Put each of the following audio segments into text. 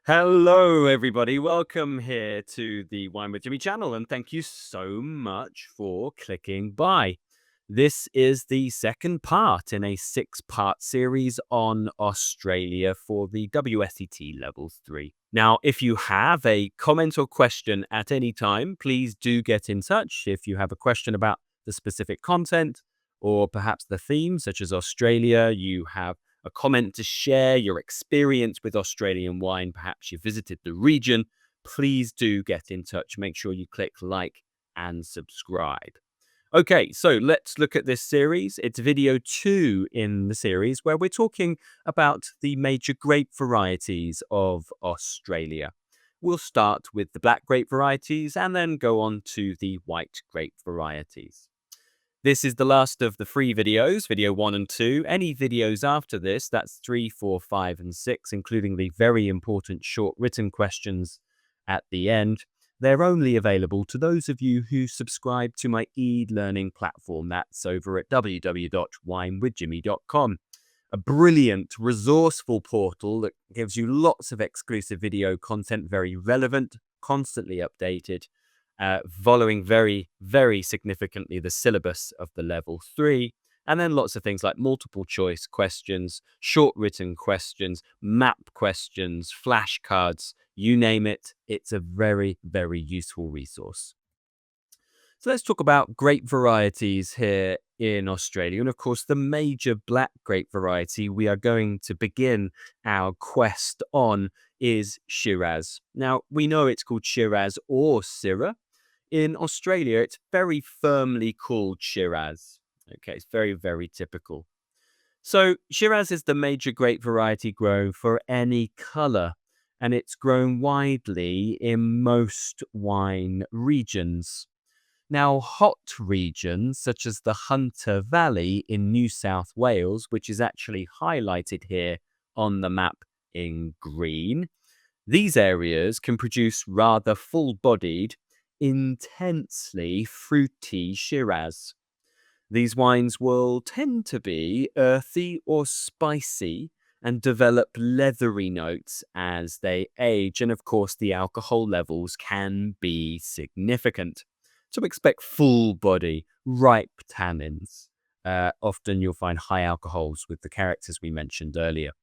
Hello, everybody. Welcome here to the Wine with Jimmy channel, and thank you so much for clicking by. This is the second part in a six-part series on Australia for the WSET Level 3. Now, if you have a comment or question at any time, please do get in touch. If you have a question about the specific content or perhaps the theme, such as Australia, you have a comment to share your experience with Australian wine, perhaps you visited the region, please do get in touch. Make sure you click like and subscribe. Okay, so let's look at this series. It's video 2 in the series where we're talking about the major grape varieties of Australia. We'll start with the black grape varieties and then go on to the white grape varieties. This is the last of the 3 videos, video 1 and 2. Any videos after this, that's 3, 4, 5, and 6, including the very important short written questions at the end, they're only available to those of you who subscribe to my e-learning platform. That's over at www.winewithjimmy.com. A brilliant, resourceful portal that gives you lots of exclusive video content, very relevant, constantly updated, following very, very significantly the syllabus of the level 3, and then lots of things like multiple choice questions, short written questions, map questions, flashcards, you name it. It's a very, very useful resource. So let's talk about grape varieties here in Australia. And of course, the major black grape variety we are going to begin our quest on is Shiraz. Now, we know it's called Shiraz or Syrah. In Australia, it's very firmly called Shiraz. Okay, it's very, very typical. So Shiraz is the major grape variety grown for any colour, and it's grown widely in most wine regions. Now, hot regions such as the Hunter Valley in New South Wales, which is actually highlighted here on the map in green, these areas can produce rather full-bodied, intensely fruity Shiraz. These wines will tend to be earthy or spicy and develop leathery notes as they age. And of course, the alcohol levels can be significant. So expect full body, ripe tannins. Often you'll find high alcohols with the characters we mentioned earlier.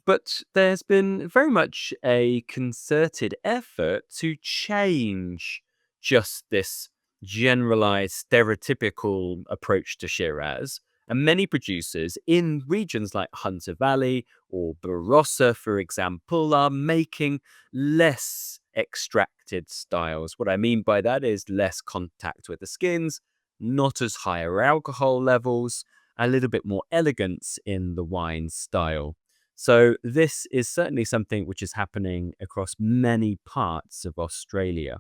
But there's been very much a concerted effort to change just this generalized stereotypical approach to Shiraz. And many producers in regions like Hunter Valley or Barossa, for example, are making less extracted styles. What I mean by that is less contact with the skins, not as higher alcohol levels, a little bit more elegance in the wine style. So this is certainly something which is happening across many parts of Australia.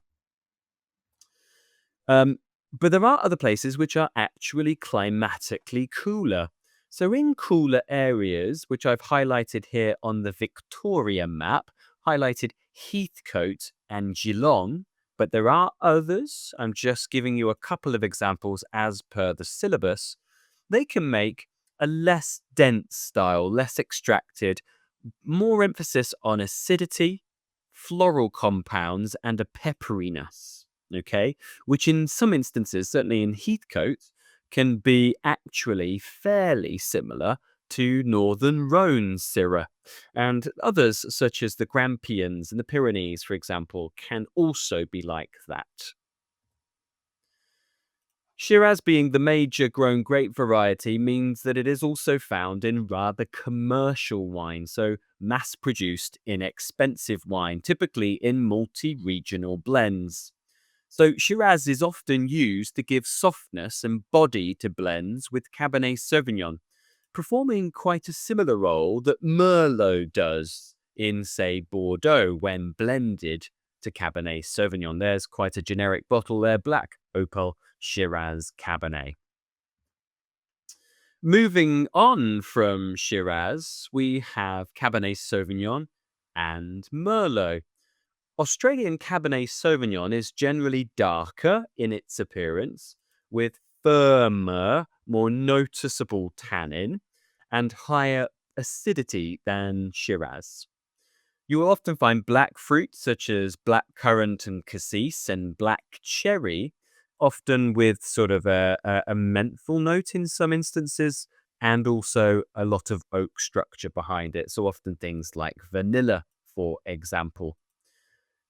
But there are other places which are actually climatically cooler. So in cooler areas, which I've highlighted here on the Victoria map, highlighted Heathcote and Geelong, but there are others. I'm just giving you a couple of examples as per the syllabus. They can make a less dense style, less extracted, more emphasis on acidity, floral compounds, and a pepperiness, okay? Which in some instances, certainly in Heathcote, can be actually fairly similar to Northern Rhone Syrah. And others, such as the Grampians and the Pyrenees, for example, can also be like that. Shiraz being the major grown grape variety means that it is also found in rather commercial wine, so mass-produced, inexpensive wine, typically in multi-regional blends. So Shiraz is often used to give softness and body to blends with Cabernet Sauvignon, performing quite a similar role that Merlot does in, say, Bordeaux when blended to Cabernet Sauvignon. There's quite a generic bottle there, Black Opal Shiraz Cabernet. Moving on from Shiraz, we have Cabernet Sauvignon and Merlot. Australian Cabernet Sauvignon is generally darker in its appearance, with firmer, more noticeable tannin and higher acidity than Shiraz. You will often find black fruit such as black currant and cassis and black cherry, often with sort of a menthol note in some instances, and also a lot of oak structure behind it. So often things like vanilla, for example.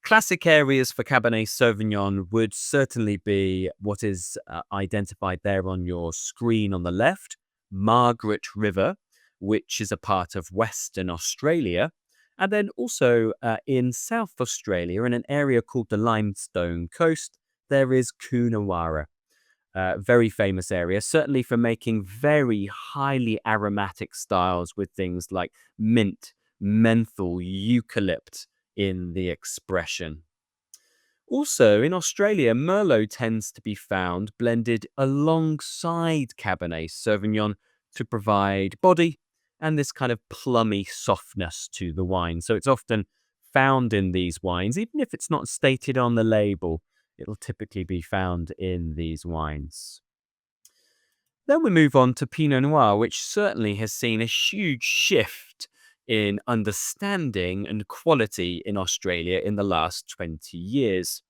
Classic areas for Cabernet Sauvignon would certainly be what is identified there on your screen on the left, Margaret River, which is a part of Western Australia. And then also in South Australia, in an area called the Limestone Coast, there is Coonawarra, very famous area, certainly for making very highly aromatic styles with things like mint, menthol, eucalypt in the expression. Also, in Australia, Merlot tends to be found blended alongside Cabernet Sauvignon to provide body and this kind of plummy softness to the wine. So it's often found in these wines, even if it's not stated on the label, it'll typically be found in these wines. Then we move on to Pinot Noir, which certainly has seen a huge shift in understanding and quality in Australia in the last 20 years.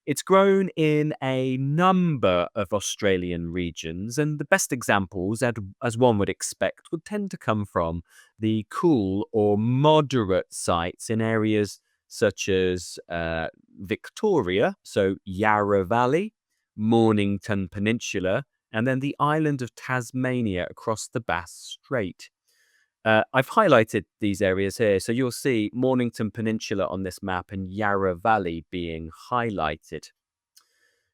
It's grown in a number of Australian regions, and the best examples, as one would expect, would tend to come from the cool or moderate sites in areas such as Victoria, so Yarra Valley, Mornington Peninsula, and then the island of Tasmania across the Bass Strait. I've highlighted these areas here, so you'll see Mornington Peninsula on this map and Yarra Valley being highlighted.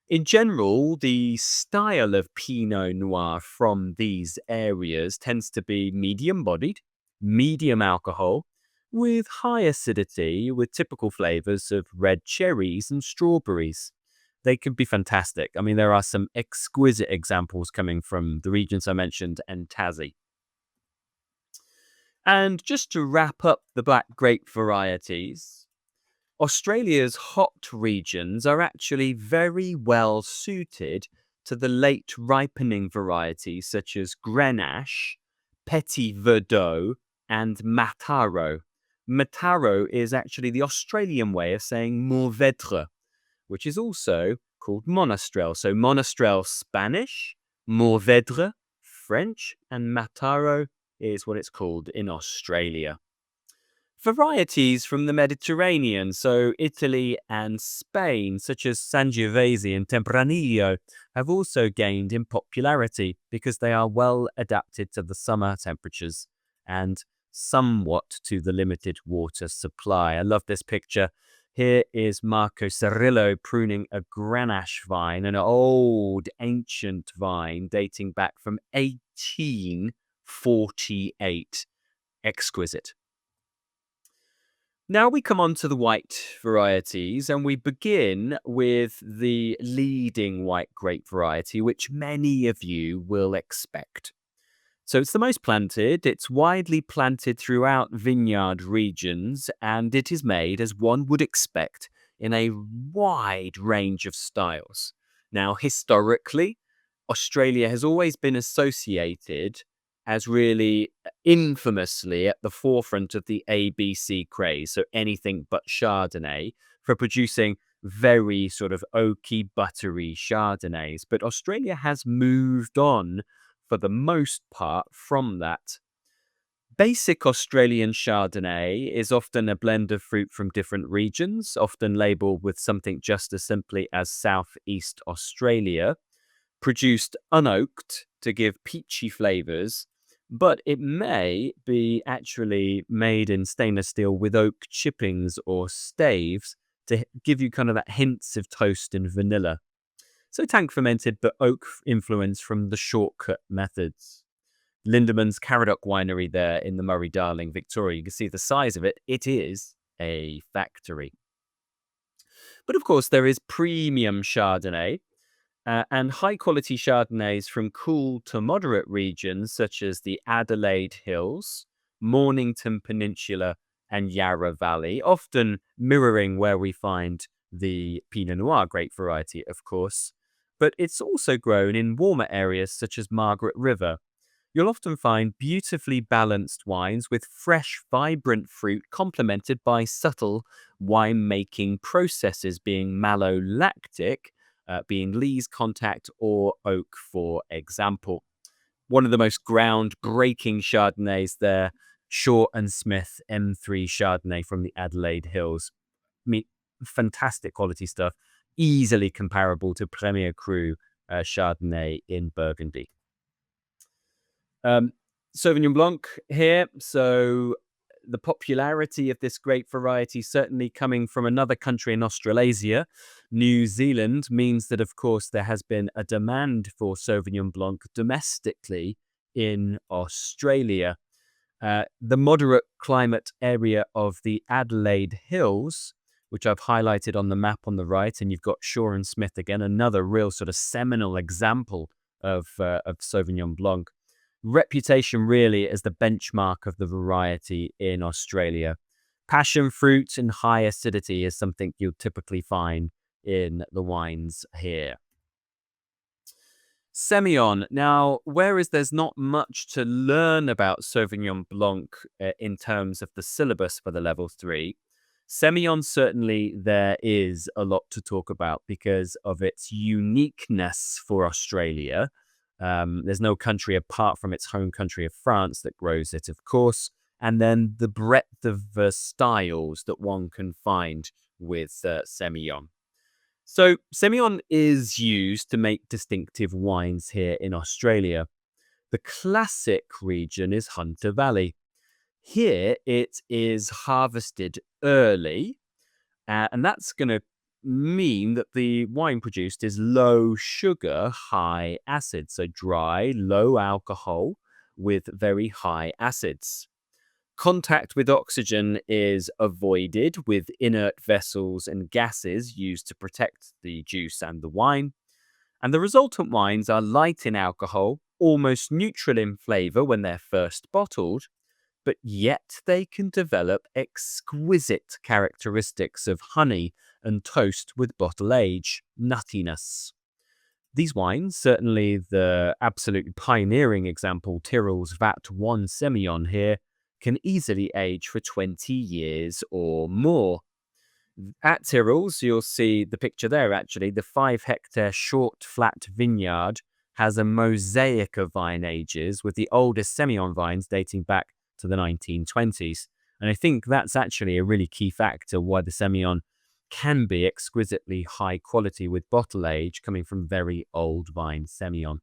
In general, the style of Pinot Noir from these areas tends to be medium-bodied, medium alcohol, with high acidity, with typical flavors of red cherries and strawberries. They could be fantastic. I mean, there are some exquisite examples coming from the regions I mentioned and Tassie. And just to wrap up the black grape varieties, Australia's hot regions are actually very well suited to the late ripening varieties such as Grenache, Petit Verdot, and Mataro. Mataro is actually the Australian way of saying Mourvèdre, which is also called Monastrell. So Monastrell Spanish, Mourvèdre French, and Mataro is what it's called in Australia. Varieties from the Mediterranean, so Italy and Spain, such as Sangiovese and Tempranillo, have also gained in popularity because they are well adapted to the summer temperatures and somewhat to the limited water supply. I love this picture. Here is Marco Cirillo pruning a Grenache vine, an old ancient vine dating back from 1848. Exquisite. Now we come on to the white varieties, and we begin with the leading white grape variety, which many of you will expect. So it's the most planted, it's widely planted throughout vineyard regions, and it is made, as one would expect, in a wide range of styles. Now, historically, Australia has always been associated as really infamously at the forefront of the ABC craze, so anything but Chardonnay, for producing very sort of oaky, buttery Chardonnays. But Australia has moved on for the most part from that. Basic Australian Chardonnay is often a blend of fruit from different regions, often labelled with something just as simply as Southeast Australia, produced unoaked to give peachy flavours, but it may be actually made in stainless steel with oak chippings or staves to give you kind of that hints of toast and vanilla. So tank fermented, but oak influence from the shortcut methods. Lindeman's Caradoc winery there in the Murray-Darling, Victoria. You can see the size of it. It is a factory. But of course, there is premium Chardonnay and high-quality Chardonnays from cool to moderate regions such as the Adelaide Hills, Mornington Peninsula, and Yarra Valley, often mirroring where we find the Pinot Noir grape variety, of course. But it's also grown in warmer areas such as Margaret River. you'll often find beautifully balanced wines with fresh, vibrant fruit complemented by subtle winemaking processes, being malolactic, being lees contact, or oak, for example. One of the most ground-breaking Chardonnays there, Shaw and Smith M3 Chardonnay from the Adelaide Hills. I mean, fantastic quality stuff, easily comparable to Premier Cru Chardonnay in Burgundy. Um, Sauvignon Blanc here. So the popularity of this grape variety, certainly coming from another country in Australasia, New Zealand, means that, of course, there has been a demand for Sauvignon Blanc domestically in Australia. The moderate climate area of the Adelaide Hills, which I've highlighted on the map on the right, and you've got Shaw and Smith again, another real sort of seminal example of Sauvignon Blanc. Reputation really as the benchmark of the variety in Australia. Passion fruit and high acidity is something you'll typically find in the wines here. Semillon. Now, whereas there's not much to learn about Sauvignon Blanc in terms of the syllabus for the level 3, Semillon, certainly there is a lot to talk about because of its uniqueness for Australia. There's no country apart from its home country of France that grows it, of course. And then the breadth of styles that one can find with Semillon. So Semillon is used to make distinctive wines here in Australia. The classic region is Hunter Valley. Here it is harvested early, and that's going to mean that the wine produced is low sugar, high acid, so dry, low alcohol with very high acids. Contact with oxygen is avoided with inert vessels and gases used to protect the juice and the wine. And the resultant wines are light in alcohol, almost neutral in flavor when they're first bottled, but yet they can develop exquisite characteristics of honey and toast with bottle age, nuttiness. These wines, certainly the absolutely pioneering example, Tyrrell's Vat 1 Semillon here, can easily age for 20 years or more. At Tyrrell's, you'll see the picture there actually, the 5-hectare short flat vineyard has a mosaic of vine ages with the oldest Semillon vines dating back to the 1920s. And I think that's actually a really key factor why the Semillon can be exquisitely high quality with bottle age coming from very old vine Semillon.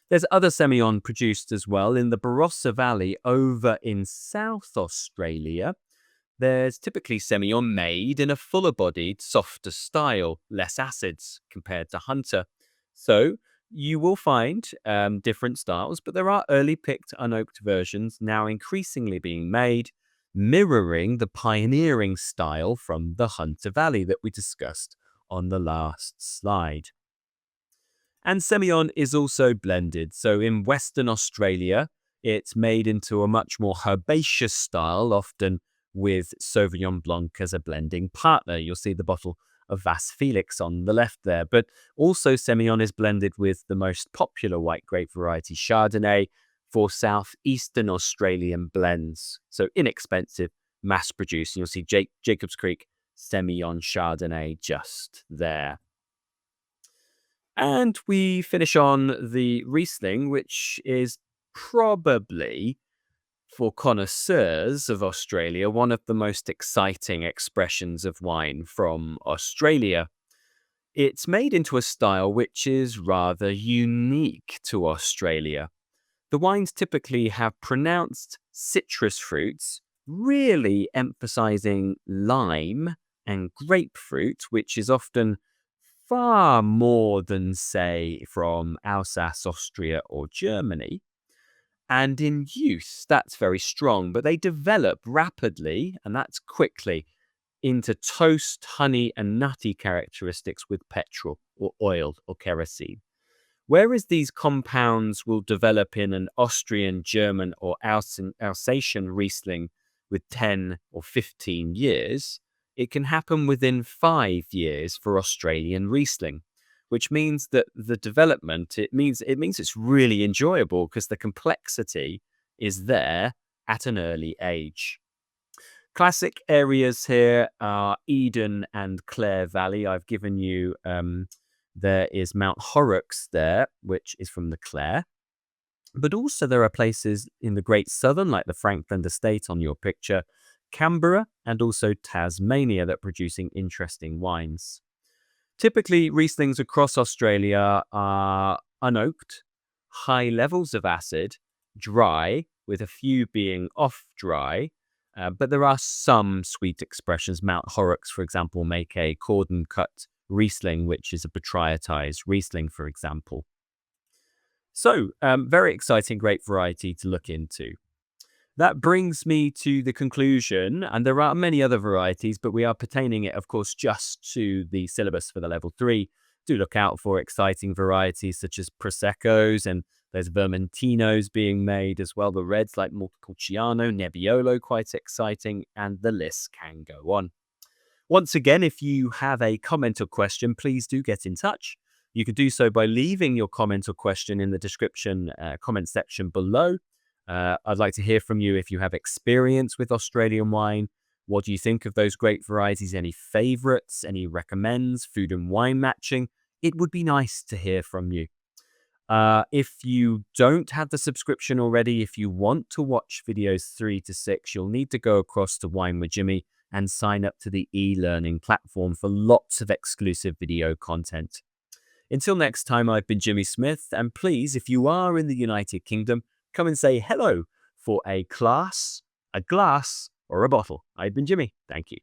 There's other Semillon produced as well in the Barossa Valley over in South Australia. There's typically Semillon made in a fuller-bodied, softer style, less acids compared to Hunter. So you will find different styles, but there are early picked unoaked versions now increasingly being made, mirroring the pioneering style from the Hunter Valley that we discussed on the last slide. And Semillon is also blended. So in Western Australia, it's made into a much more herbaceous style, often with Sauvignon Blanc as a blending partner. You'll see the bottle of Vas Felix on the left there. But also Semillon is blended with the most popular white grape variety, Chardonnay, for southeastern Australian blends. So inexpensive, mass-produced. You'll see Jacobs Creek Semillon Chardonnay just there. And we finish on the Riesling, which is probably, for connoisseurs of Australia, one of the most exciting expressions of wine from Australia. It's made into a style which is rather unique to Australia. The wines typically have pronounced citrus fruits, really emphasizing lime and grapefruit, which is often far more than, say, from Alsace, Austria, or Germany. And in youth, that's very strong, but they develop rapidly, and that's quickly, into toast, honey, and nutty characteristics with petrol or oil or kerosene. Whereas these compounds will develop in an Austrian, German, or Alsatian Riesling with 10 or 15 years, it can happen within 5 years for Australian Riesling, which means that the development, it means it's really enjoyable because the complexity is there at an early age. Classic areas here are Eden and Clare Valley. I've given you, there is Mount Horrocks there, which is from the Clare. But also there are places in the Great Southern, like the Franklin Estate on your picture, Canberra, and also Tasmania that are producing interesting wines. Typically, Rieslings across Australia are unoaked, high levels of acid, dry, with a few being off-dry, but there are some sweet expressions. Mount Horrocks, for example, make a cordon-cut Riesling, which is a botrytized Riesling, for example. So, very exciting grape variety to look into. That brings me to the conclusion, and there are many other varieties, but we are pertaining it, of course, just to the syllabus for the level 3. Do look out for exciting varieties such as Proseccos, and there's Vermentinos being made as well. The reds like Montepulciano, Nebbiolo, quite exciting, and the list can go on. Once again, if you have a comment or question, please do get in touch. You can do so by leaving your comment or question in the description comment section below. I'd like to hear from you if you have experience with Australian wine. What do you think of those grape varieties? Any favorites? Any recommends? Food and wine matching? It would be nice to hear from you. If you don't have the subscription already, if you want to watch videos 3 to 6, you'll need to go across to Wine with Jimmy and sign up to the e-learning platform for lots of exclusive video content. Until next time, I've been Jimmy Smith, and please, if you are in the United Kingdom, come and say hello for a class, a glass, or a bottle. I've been Jimmy. Thank you.